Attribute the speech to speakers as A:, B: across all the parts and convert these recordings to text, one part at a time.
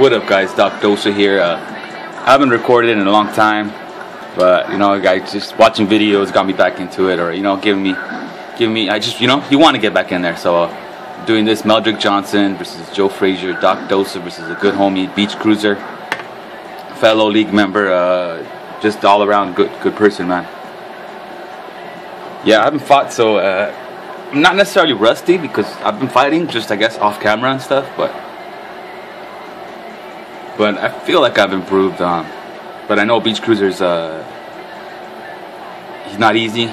A: What up, guys? Doze here. I haven't recorded in a long time, but you know, guys, just watching videos got me back into it, or you know, giving me. I just, you know, you want to get back in there. So doing this MeldrickJohnson versus Frazier, Doze versus a good homie, BeachCruzer, fellow league member, just all around good person, man. Yeah, I haven't fought, so I'm not necessarily rusty because I've been fighting, just I guess off camera and stuff, but I feel like I've improved. But I know BeachCruzer's he's not easy.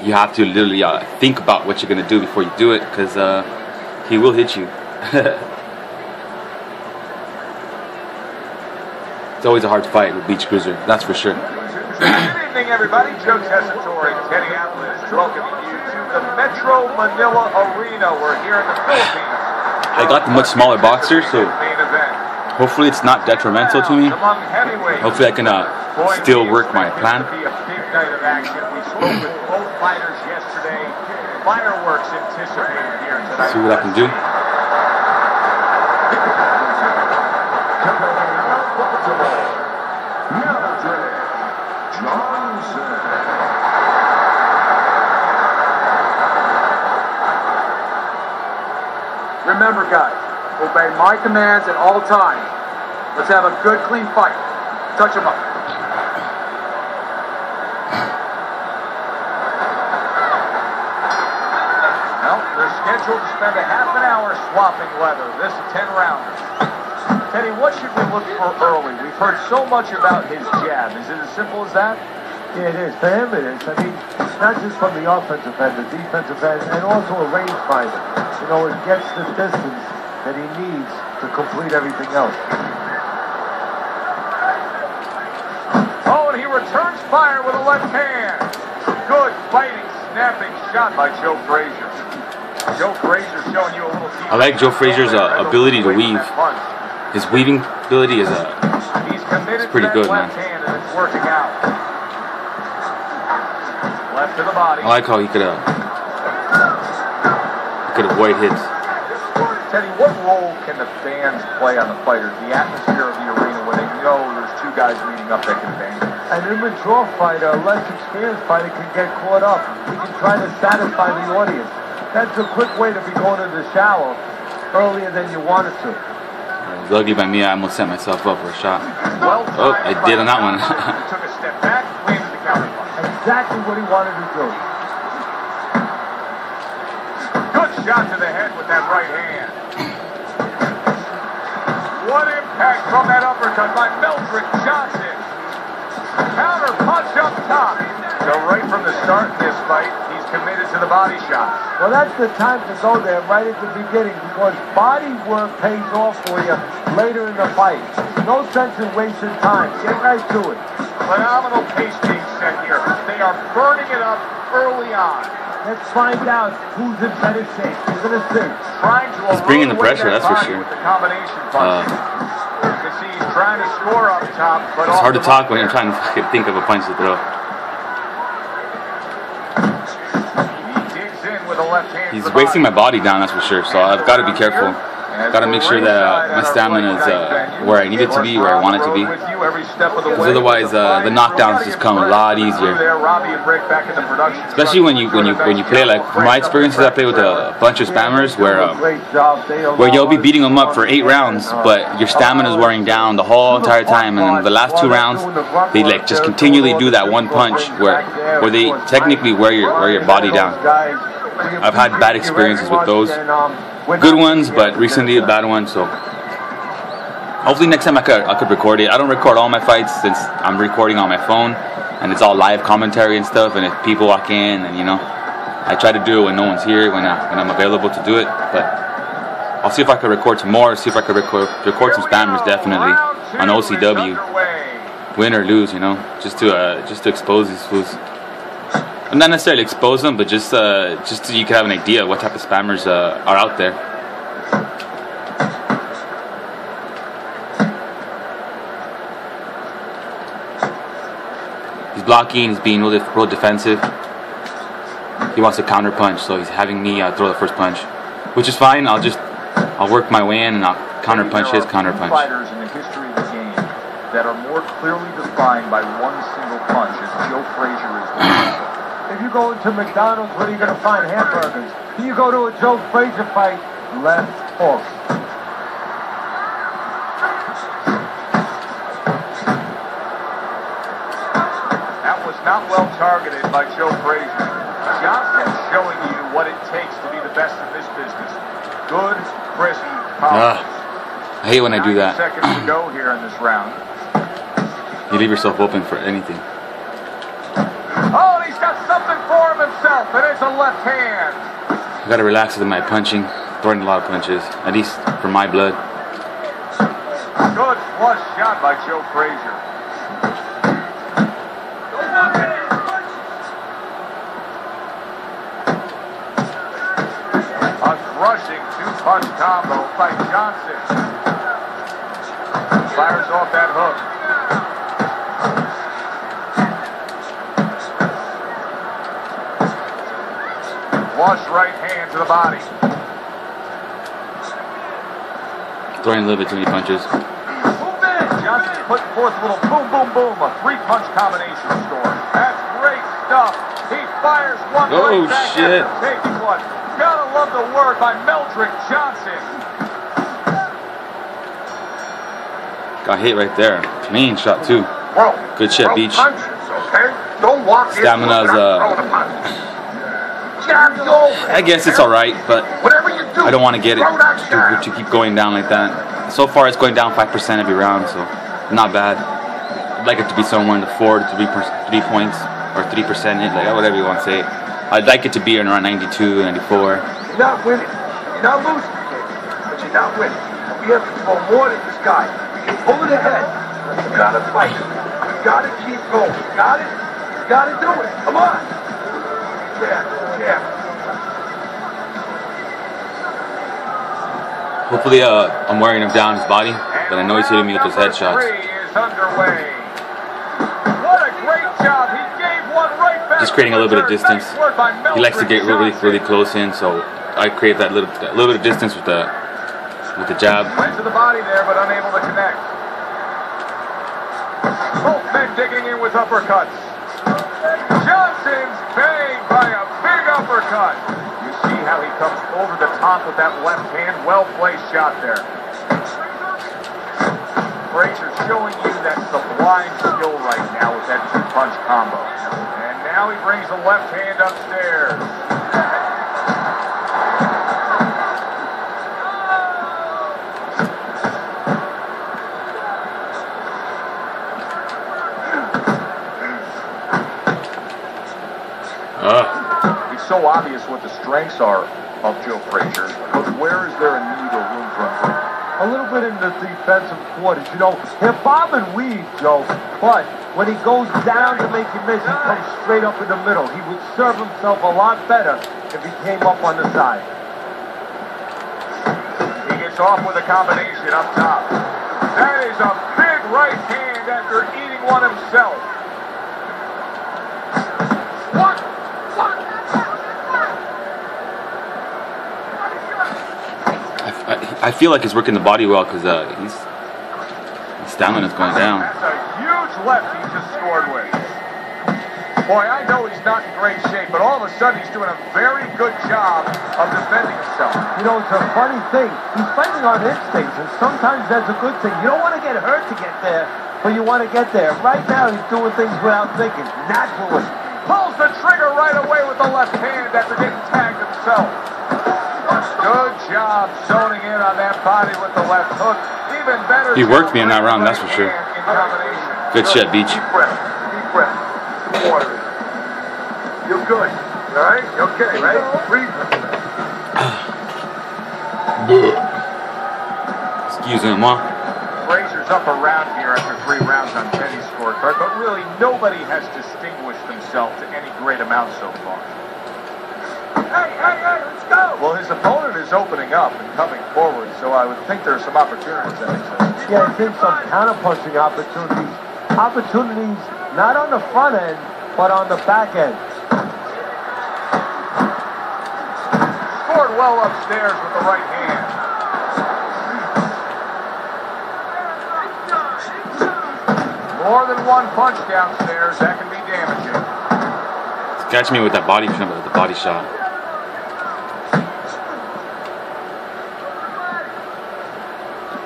A: You have to literally think about what you're gonna do before you do it, because he will hit you. It's always a hard fight with BeachCruzer, that's for sure.
B: Good evening, everybody. Joe Tessitore, Teddy Atlas, welcoming you to the Metro Manila Arena. We're here in the Philippines.
A: I got the much smaller boxer, so hopefully it's not detrimental to me. Hopefully I can still work my plan.
B: It's going to be a big night of action. We spoke with both fighters yesterday. Fireworks anticipated here tonight.
A: See what I can do.
C: Remember, guys, obey my commands at all times. Let's have a good, clean fight. Touch him up.
B: Well, they're scheduled to spend a half an hour swapping leather. This 10-rounder. Teddy, what should we look for early? We've heard so much about his jab. Is it as simple as that?
D: Yeah, it is. For him, it is. I mean, not just from the offensive end, the defensive end, and also a range finder. You know, it gets the distance that he needs to complete everything else.
B: Oh, and he returns fire with a left hand. Good fighting, snapping shot by Frazier. Frazier showing you a little deep.
A: I like Frazier's ability to weave. His weaving ability is pretty good, man.
B: Hand and it's working out. Left to the body.
A: I like how he could avoid hits.
B: Teddy, what role can the fans play on the fighters? The atmosphere of the arena when they know there's two guys meeting up that can bang.
D: An immature fighter, a less experienced fighter, can get caught up. He can try to satisfy the audience. That's a quick way to be going to the shower earlier than you wanted to.
A: Lucky by me, I almost set myself up for a shot.
B: Well,
A: oh, I did on that one.
B: He took a step back, landed the counter punch.
D: Exactly what he wanted to do.
B: Good shot to the head with that right hand. What impact from that uppercut by MeldrickJohnson. Counter punch up top. So right from the start in this fight, he's committed to the body shots.
D: Well, that's the time to go there right at the beginning, because body work pays off for you later in the fight. No sense in wasting time. Get right to it.
B: Phenomenal pace being set here. They are burning it up early on.
D: Let's find out who's in better shape. We're going to see.
A: He's bringing the pressure, that's for sure.
B: The combination punch. You can see he's trying to score up top, but
A: it's hard to talk when you're trying to think of a punch to throw. He's wasting my body down, that's for sure. So I've got to be careful. Got to make sure that my stamina is where I need it to be, where I want it to be. Because otherwise, the knockdowns just come a lot easier. Especially when you play, like from my experiences, I play with a bunch of spammers where you'll be beating them up for 8 rounds, but your stamina is wearing down the whole entire time, and then the last 2 rounds they like just continually do that one punch where they technically wear your body down. I've had bad experiences with those. Good ones, but recently a bad one. So hopefully next time I could record it. I don't record all my fights since I'm recording on my phone, and it's all live commentary and stuff. And if people walk in, and you know, I try to do it when no one's here, when I'm available to do it. But I'll see if I can record some more. See if I can record some spammers definitely on OCW, win or lose. You know, just to expose these fools. Not necessarily expose them, but just so you can have an idea of what type of spammers are out there. He's blocking, he's being real defensive. He wants to counter punch, so he's having me throw the first punch, which is fine. I'll work my way in, and Counter punch is counter punch.
B: Fighters in the history of the game that are more clearly defined by one single punch as Joe Frazier is.
D: If you go into McDonald's, where are you going to find hamburgers? If you go to a Joe Frazier fight, left hook.
B: That was not well targeted by Joe Frazier. Johnson showing you what it takes to be the best in this business. Good, crisp combos.
A: I hate when I do that.
B: 90 seconds to go here in this round.
A: You leave yourself open for anything.
B: Oh, and he's got something for himself, and it's a left hand.
A: I gotta relax with my punching, throwing a lot of punches, at least for my blood.
B: Good flush shot by Joe Frazier. A crushing two-punch combo by Johnson. Fires off that hook. Flush right hand to the body.
A: Throwing a little bit too many punches.
B: Johnson putting forth a little boom, boom, boom, a three-punch combination score. That's great stuff. He fires one right back
A: shit.
B: after taking one. Gotta love the work by MeldrickJohnson.
A: Got hit right there. Clean shot too. Good shit, Beach. Stamina's I guess it's alright, but I don't want to get it to keep going down like that. So far it's going down 5% every round, so not bad. I'd like it to be somewhere in the 4 to 3 points, or 3%, like whatever you want to say. I'd like it to be around 92, 94.
C: You're not winning. You're not losing, but you're not winning. We have to throw more than this guy. We can pull it ahead. You gotta fight. You gotta keep going. You got it? You gotta do it. Come on. Yeah.
A: Hopefully I'm wearing him down his body, but I know he's hitting me with his headshots. Just creating a little bit of distance. He likes to get really close in, so I create that little bit of distance with the jab.
B: Went to the body there, but unable to connect. Both men digging in with uppercuts. Johnson's banged by a big uppercut. You see how he comes over the top with that left hand. Well-placed shot there. Frazier showing you that sublime skill right now with that two-punch combo. And now he brings the left hand upstairs. It's so obvious what the strengths are of Joe Frazier, but where is there a need or room for improvement?
D: A little bit in the defensive quarters. You know, he'll bob and weave, Joe, but when he goes down to make you miss, he comes straight up in the middle. He would serve himself a lot better if he came up on the side.
B: He gets off with a combination up top. That is a big right hand after eating one himself.
A: I feel like he's working the body well because his stamina's going down.
B: That's a huge left he just scored with. Boy, I know he's not in great shape, but all of a sudden he's doing a very good job of defending himself.
D: You know, it's a funny thing. He's fighting on instincts, and sometimes that's a good thing. You don't want to get hurt to get there, but you want to get there. Right now, he's doing things without thinking, naturally.
B: Pulls the trigger right away with the left hand after getting tagged himself. Good job zoning in on that body with the left hook. Even better.
A: He worked me in that round, that's for sure. Good shit, Beach.
C: Deep breath. Some water in. You're good. All right? You okay, right? Breathe.
A: Excuse me, Ma.
B: Frazier's up around here after 3 rounds on Teddy's scorecard, but really nobody has distinguished themselves to any great amount so far. Hey, let's go! Well, his opponent is opening up and coming forward, so I would think there are some opportunities that exist.
D: Yeah, I think some counter-punching opportunities. Opportunities not on the front end, but on the back end.
B: Scored well upstairs with the right hand. More than one punch downstairs, that can be damaging.
A: He's catching me with that body shot.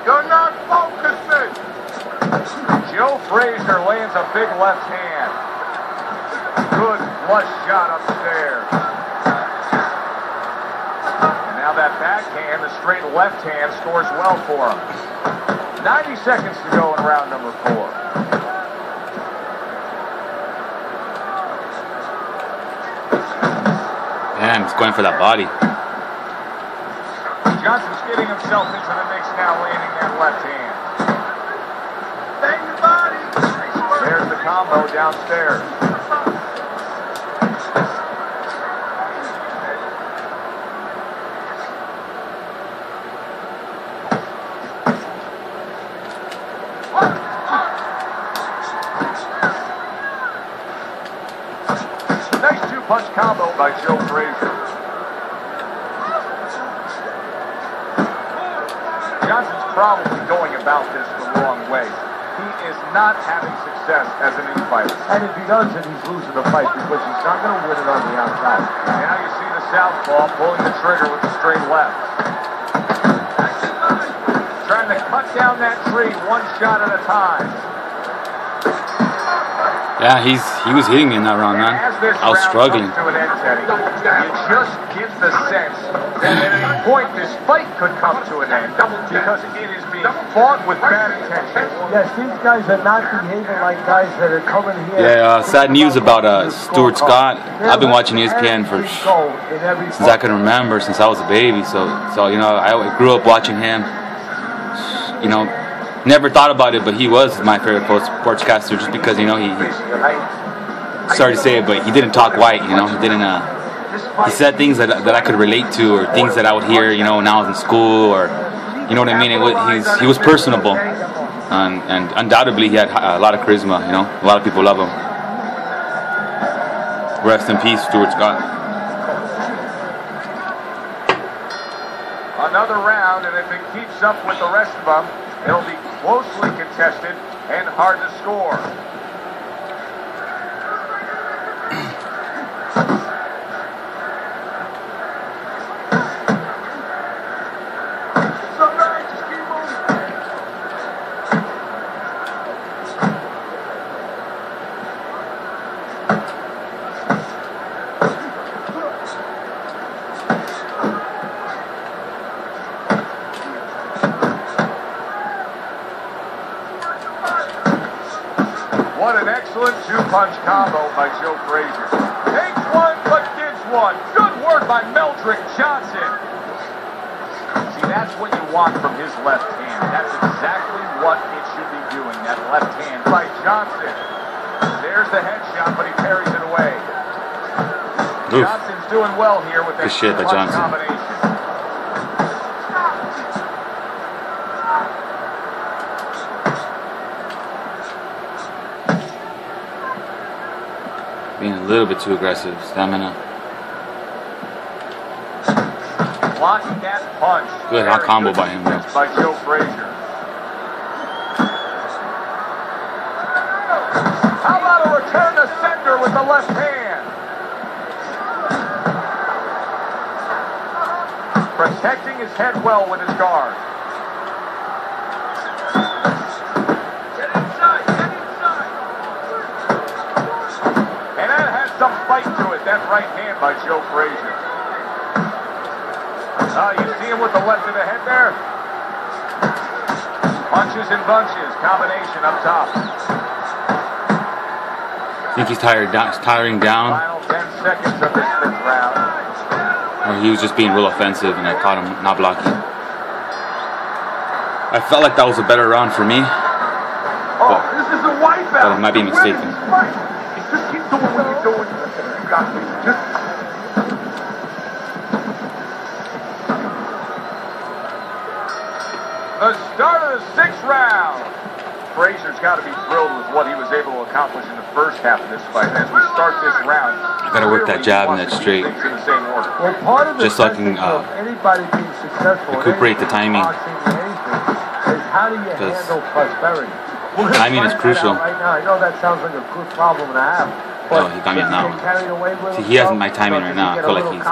B: You're not focusing. Joe Frazier lands a big left hand. Good flush shot upstairs. And now that backhand, the straight left hand, scores well for him. 90 seconds to go in round number 4.
A: Damn, he's going for that body.
B: Johnson's getting himself into the mix now, landing that left hand. Bang the body. There's the combo downstairs. Nice two-punch combo by Joe Frazier. Johnson's probably going about this the wrong way. He is not having success as an in-fighter.
D: And if he doesn't, he's losing the fight because he's not going to win it on the outside.
B: Now you see the southpaw pulling the trigger with the straight left. Trying to cut down that tree one shot at a time.
A: Yeah, he was hitting me in that round, man. I was struggling.
B: To an end, Teddy, you just get the sense that at any point this fight could come to an end because it is being fought with bad intentions.
D: Yes, these guys are not behaving like guys that are coming here.
A: Yeah, sad news about Stuart Scott. I've been watching ESPN since I can remember, since I was a baby. So you know, I grew up watching him. You know, never thought about it, but he was my favorite sportscaster just because, you know, he sorry to say it, but he didn't talk white, you know, he didn't, he said things that I could relate to, or things that I would hear, you know, when I was in school, or, you know what I mean, he was personable, and undoubtedly he had a lot of charisma, you know, a lot of people love him. Rest in peace, Stuart Scott.
B: Another round, and if it keeps up with the rest of them, it'll be closely contested and hard to score. What an excellent two-punch combo by Joe Frazier. Takes one, but gives one. Good work by MeldrickJohnson. See, that's what you want from his left hand. That's exactly what it should be doing, that left hand by Johnson. There's the headshot, but he parries it away.
A: Oof.
B: Johnson's doing well here with that two-punch combination.
A: Being a little bit too aggressive. Stamina.
B: Blocking that punch.
A: Good hot combo by him, though.
B: By Joe Frazier. How about a return to sender with the left hand? Protecting his head well with his guard. Some fight to it, that right hand by Joe Frazier. You see him with the left of the head there? Punches and bunches, combination up top.
A: I think he's tiring down.
B: Final 10 seconds of this fifth round.
A: Or he was just being real offensive, and I caught him not blocking. I felt like that was a better round for me.
C: Oh, this is a wipeout.
A: But I might be mistaken.
C: Just keep doing what you're doing. You got me.
B: The start of the sixth round. Frazier's got to be thrilled with what he was able to accomplish in the first half of this fight. As we start this round,
A: I gotta work that jab and that straight.
D: Well, part of the
A: just so I can
D: anybody being successful
A: recuperate the timing.
D: Is how do you handle prosperity?
A: Timing is crucial.
D: Right now, I know that sounds like a good problem to have.
A: Oh, he got me on that one. See, he has my timing right now. I feel like he's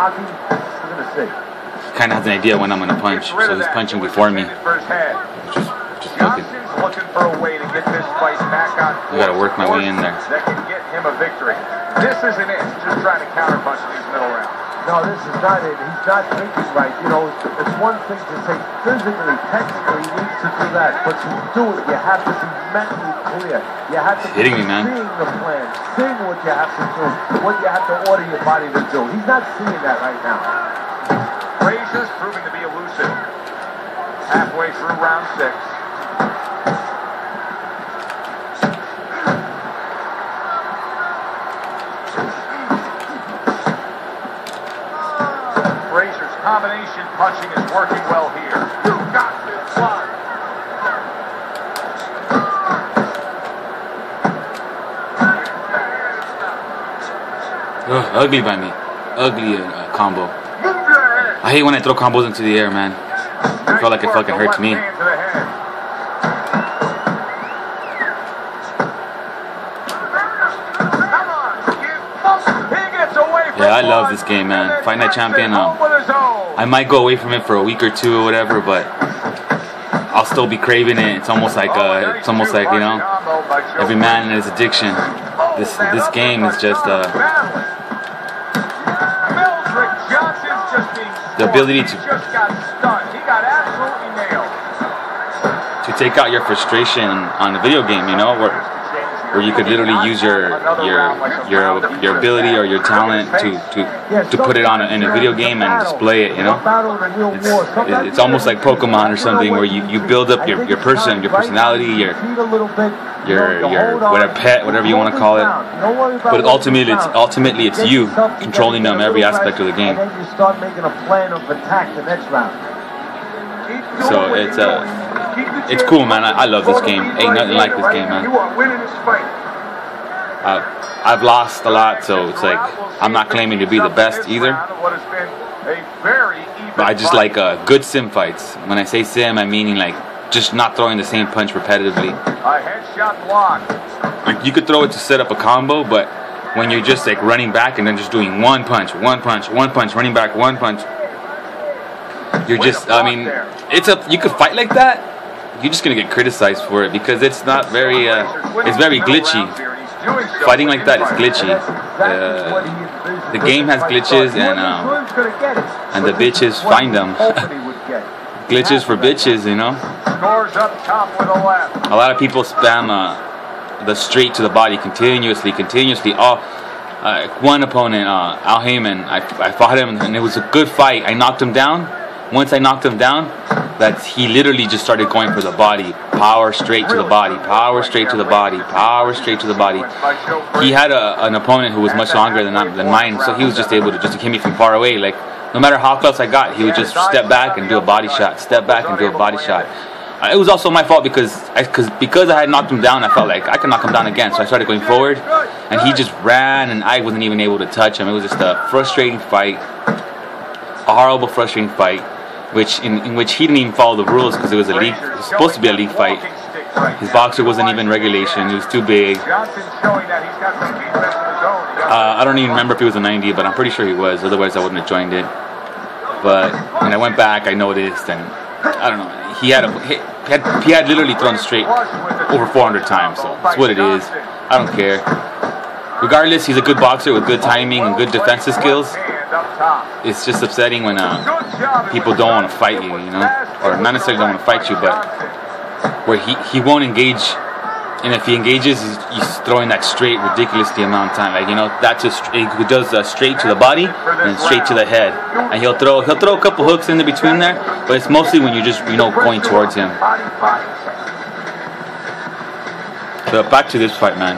A: kind of has an idea when I'm going to punch, so he's punching before me. Just looking.
B: Looking for a way to get this fight back on.
A: I got to work my way in there.
B: That can get him a victory. This isn't it. Just trying to counterpunch in these middle rounds.
D: No, this is not it. He's not thinking right. You know, it's one thing to say physically, technically, he needs to do that. But to do it, you have to be mentally clear. You have to be seeing the plan, seeing what you have to do, what you have to order your body to do. He's not seeing that right now.
B: Frazier's proving to be elusive. Halfway through round 6. Frazier's combination punching is working well here. You got this one.
A: Ugly by me. Ugly combo. I hate when I throw combos into the air, man. I feel like it fucking hurts me. Yeah, I love this game, man. Fight Night Champion. I might go away from it for a week or two or whatever, but I'll still be craving it. It's almost like you know, every man and his addiction. This game is just the ability to take out your frustration on a video game, you know, where you could literally use your ability or your talent to put it on in a video game and display it, you know. It's almost like Pokemon or something, where you build up your personality, your whatever pet, whatever you want to call it. But ultimately it's you controlling them every aspect of the game.
D: And then you start making a plan of attack the next round.
A: So it's cool, man. I love this game. Ain't nothing like this game, man. I've lost a lot, so it's like I'm not claiming to be the best either. But I just like good sim fights. When I say sim, I'm meaning like just not throwing the same punch repetitively. Like you could throw it to set up a combo, but when you're just like running back and then just doing one punch, running back, one punch, you're just, I mean, you could fight like that. You're just gonna get criticized for it because it's not very, it's very glitchy. Fighting like that is glitchy. The game has glitches, and the bitches find them. Glitches for bitches, you know. A lot of people spam the straight to the body continuously. One opponent, Al Heyman, I fought him and it was a good fight. I knocked him down. Once I knocked him down, he literally just started going for the body. Power straight to the body. Power straight to the body. Power straight to the body. He had an opponent who was much longer than mine, so he was just able to hit me from far away. Like, no matter how close I got, he would just step back and do a body shot. Step back and do a body shot. It was also my fault because I had knocked him down. I felt like I could knock him down again, so I started going forward, and he just ran, and I wasn't even able to touch him. It was just a frustrating fight, a horrible, frustrating fight, in which he didn't even follow the rules because it was a league. It was supposed to be a league fight. His boxer wasn't even regulation. He was too big. I don't even remember if he was a 90, but I'm pretty sure he was. Otherwise, I wouldn't have joined it. But when I went back, I noticed, and I don't know. He had literally thrown straight over 400 times. So that's what it is. I don't care. Regardless, he's a good boxer with good timing and good defensive skills. It's just upsetting when people don't want to fight you, you know, or not necessarily don't want to fight you, but where he won't engage, and if he engages, he's throwing that straight ridiculously amount of time. Like, you know, that's he does straight to the body and straight to the head, and he'll throw a couple hooks in between there, but it's mostly when you're just, you know, going towards him. So back to this fight, man.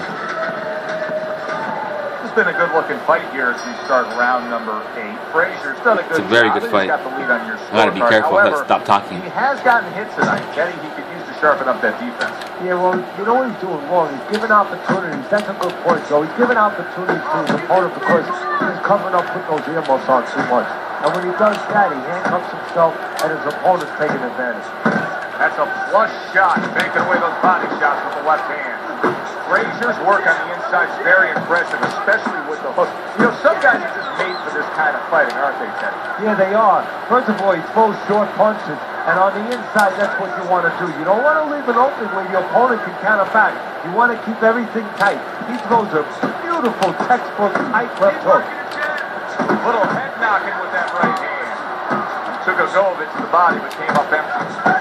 B: Been a good-looking fight here as we start round number 8. Frazier's done a good job.
A: It's a very good fight.
B: Got the lead on your
A: I gotta be careful. However, stop talking.
B: He has gotten hits tonight. Kenny, he could use to sharpen up that defense.
D: Yeah, well, you know what he's doing wrong. He's giving opportunities. That's a good point, Joe. He's giving opportunities to his opponent because he's covering up with those earmuffs on too much. And when he does that, he handcuffs himself, and his opponent's taking advantage.
B: That's a flush shot, making away those body shots with the left hand. Frazier's work on the inside is very impressive, especially with the hook. You know, some guys are just made for this kind of fighting, aren't they, Teddy?
D: Yeah, they are. First of all, he throws short punches, and on the inside, that's what you want to do. You don't want to leave an opening where your opponent can counter back. You want to keep everything tight. He throws a beautiful textbook tight left hook.
B: Little head knocking with that right hand. Took a go of it to the body, but came up empty.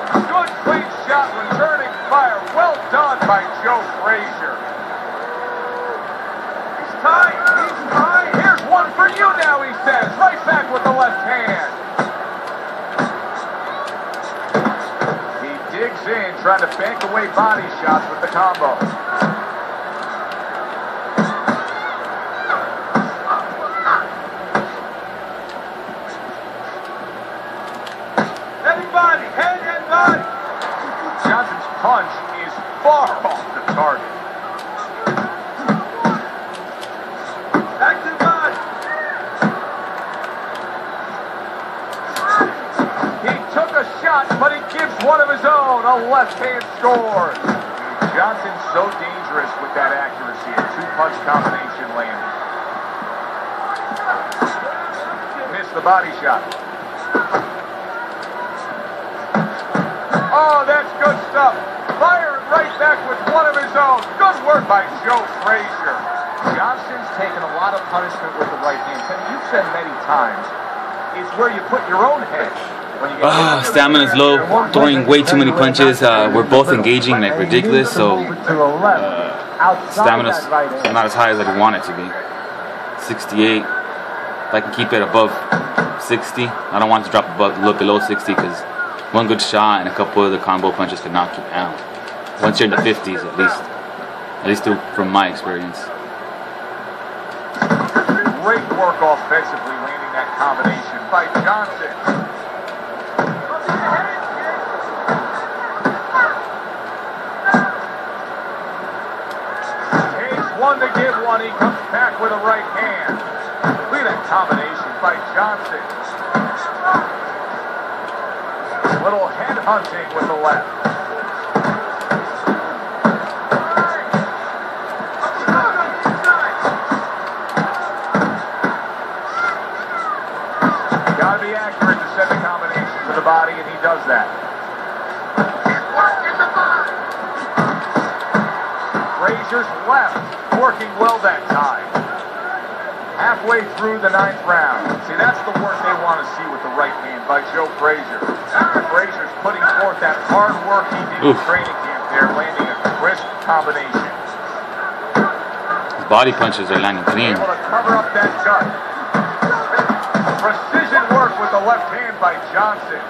B: Good clean shot, returning fire. Well done by Joe Frazier. He's tight. He's tight. Here's one for you now, he says. Right back with the left hand. He digs in, trying to bank away body shots with the combo. Punch is far off the target. Back to the body. He took a shot, but he gives one of his own. A left hand scores. Johnson's so dangerous with that accuracy. A two-punch combination landing. Missed the body shot. Oh, that's good stuff. Firing right back with one of his own. Good work by Joe Frazier. Johnson's taken a lot of punishment with the right hand. And you've said many times, it's where you put your own head.
A: Stamina's low, throwing way too many punches. We're both engaging like ridiculous, so stamina's not as high as I'd want it to be. 68. If I can keep it above 60, I don't want it to drop below 60 because one good shot and a couple of the combo punches could knock you down. Once you're in the 50s, at least from my experience.
B: Great work offensively, landing that combination by Johnson. Takes one to give one. He comes back with a right hand. Look at that combination by Johnson. Little head hunting with the left. Gotta be accurate to send the combination to the body, and he does that. Frazier's left, working well that time. Halfway through the 9th round. See, that's the work they want to see with the right hand by Joe Frazier. Frazier's putting forth that hard work he did in training camp there, landing a crisp combination.
A: His body punches are landing clean.
B: Able to cover up that gut. Precision work with the left hand by Johnson.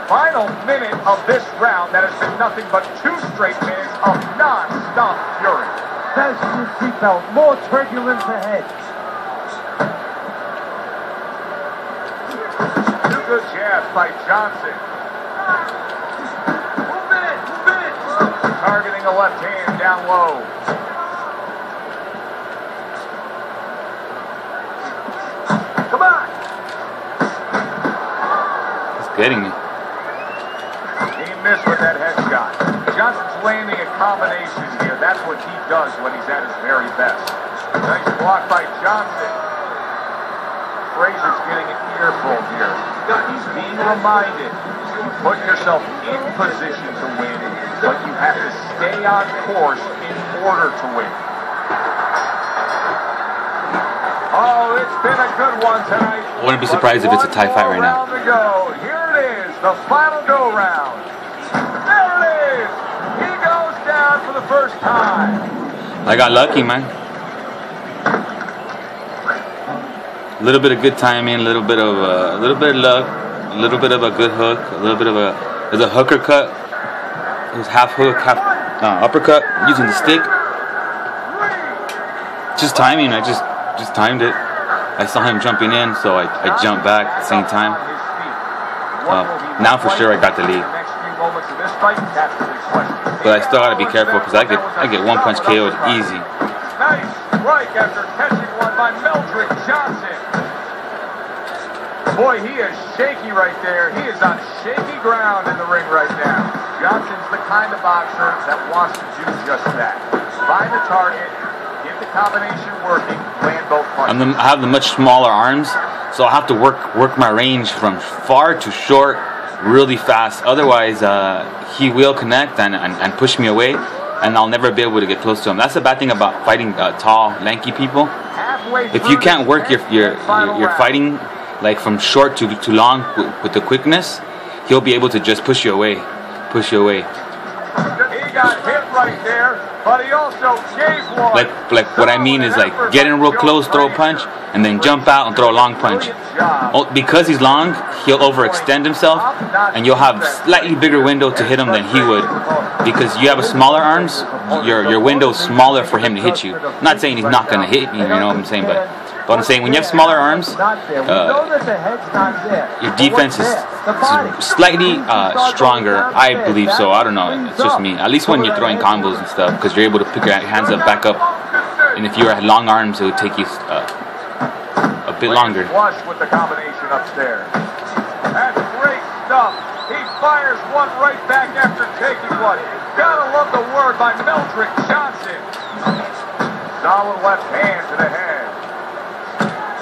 B: Final minute of this round that has been nothing but 2 straight minutes of non-stop fury.
D: Fasten your seatbelt. More turbulence ahead.
B: Good jab by Johnson. Move it. Targeting the left hand down low. Come on.
A: He's getting me.
B: He missed with that head shot. Johnson's landing a combination here. That's what he does when he's at his very best. Nice block by Johnson. Frazier's getting an earful here. He's being reminded, you put yourself in position to win, but you have to stay on course in order to win. Oh, it's been a good one tonight.
A: I wouldn't be surprised if it's a tie fight right now.
B: Here it is, the final go round. There it is. He goes down for the first time.
A: I got lucky, man. A little bit of good timing, a little bit of luck, a little bit of a good hook, a little bit of there's a hooker cut. It was half hook, half uppercut using the stick. Just timing. I just timed it. I saw him jumping in, so I jumped back at the same time. Now for sure I got the lead. But I still gotta be careful because I get one punch KO'd easy.
B: Nice strike after catching one by MeldrickJohnson. Boy, he is shaky right there. He is on shaky ground in the ring right now. Johnson's the kind of boxer that wants to do just that. Find the target, get the combination working, land both punches.
A: I have the much smaller arms, so I have to work my range from far to short really fast. Otherwise, he will connect and push me away, and I'll never be able to get close to him. That's the bad thing about fighting tall, lanky people. If you can't work your fighting like from short to long with the quickness, he'll be able to just push you away.
B: He got hit right there, but he also gave one.
A: Like what I mean is like get in real close, throw a punch, and then jump out and throw a long punch. Because he's long, he'll overextend himself, and you'll have slightly bigger window to hit him than he would. Because you have smaller arms, your window's smaller for him to hit you. I'm not saying he's not gonna hit you, you know what I'm saying, but I'm saying when you have smaller arms, your defense is slightly stronger. I believe so. I don't know. It's just me. At least when you're throwing combos and stuff, because you're able to pick your hands up, back up. And if you had long arms, it would take you a bit longer.
B: Flush with the combination upstairs. That's great stuff. He fires one right back after taking one. Gotta love the word by MeldrickJohnson. Solid left hand to the head.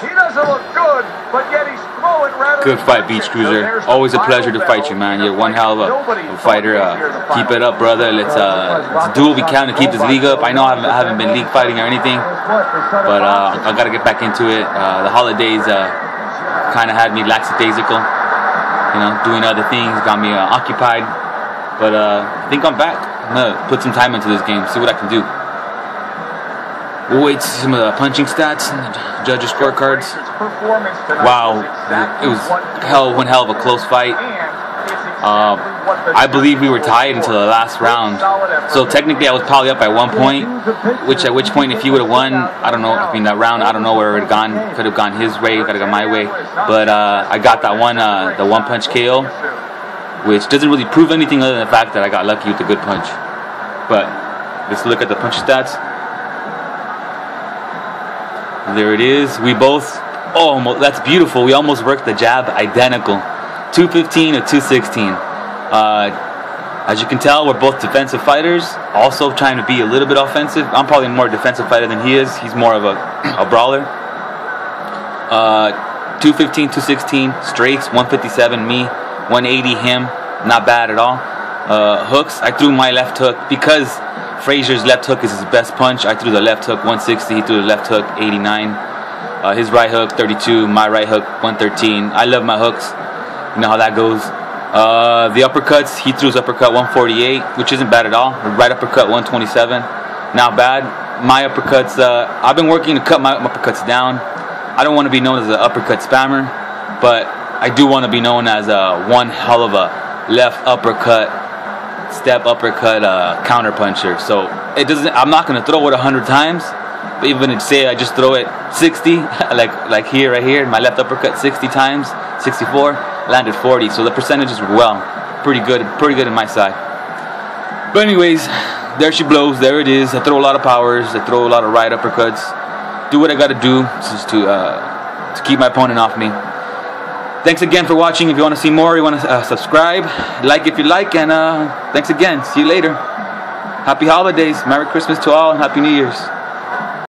B: He doesn't look good, but yet he's throwing rather.
A: Good fight, BeachCruzer. Always a pleasure to fight you, man. You're one hell of a fighter. Keep it up, brother. Let's do what we can to keep this league up. I know I haven't been league fighting or anything, but I got to get back into it. The holidays kind of had me lackadaisical, you know, doing other things, got me occupied. But I think I'm back. I'm gonna put some time into this game, see what I can do. We'll wait to see some of the punching stats and the judges' scorecards. Wow, it was one hell of a close fight. I believe we were tied until the last round. So technically I was probably up at one point, at which point if he would have won, I don't know, I mean that round, I don't know where it would have gone. Could have gone his way, could have gone my way. But I got that one, the one punch KO, which doesn't really prove anything other than the fact that I got lucky with the good punch. But let's look at the punch stats. There it is. We both, that's beautiful. We almost worked the jab identical. 215 to 216. As you can tell, we're both defensive fighters, also trying to be a little bit offensive. I'm probably more defensive fighter than he is. He's more of a brawler. 215, 216, straights, 157 me, 180 him. Not bad at all. Hooks, I threw my left hook because Frazier's left hook is his best punch. I threw the left hook 160, he threw the left hook 89. His right hook 32, my right hook 113. I love my hooks. You know how that goes. The uppercuts, he threw his uppercut 148, which isn't bad at all. The right uppercut 127, not bad. My uppercuts, I've been working to cut my uppercuts down. I don't want to be known as an uppercut spammer, but I do want to be known as one hell of a left uppercut, step uppercut counter puncher. So it doesn't. I'm not gonna throw it 100 times, but even if say I just throw it 60, like here, right here, my left uppercut 60 times, 64, landed 40. So the percentages were pretty good in my side. But anyways, there she blows. There it is. I throw a lot of powers. I throw a lot of right uppercuts. Do what I gotta do just to keep my opponent off me. Thanks again for watching. If you want to see more, you want to subscribe, like if you like, and thanks again. See you later. Happy holidays. Merry Christmas to all, and Happy New Year's.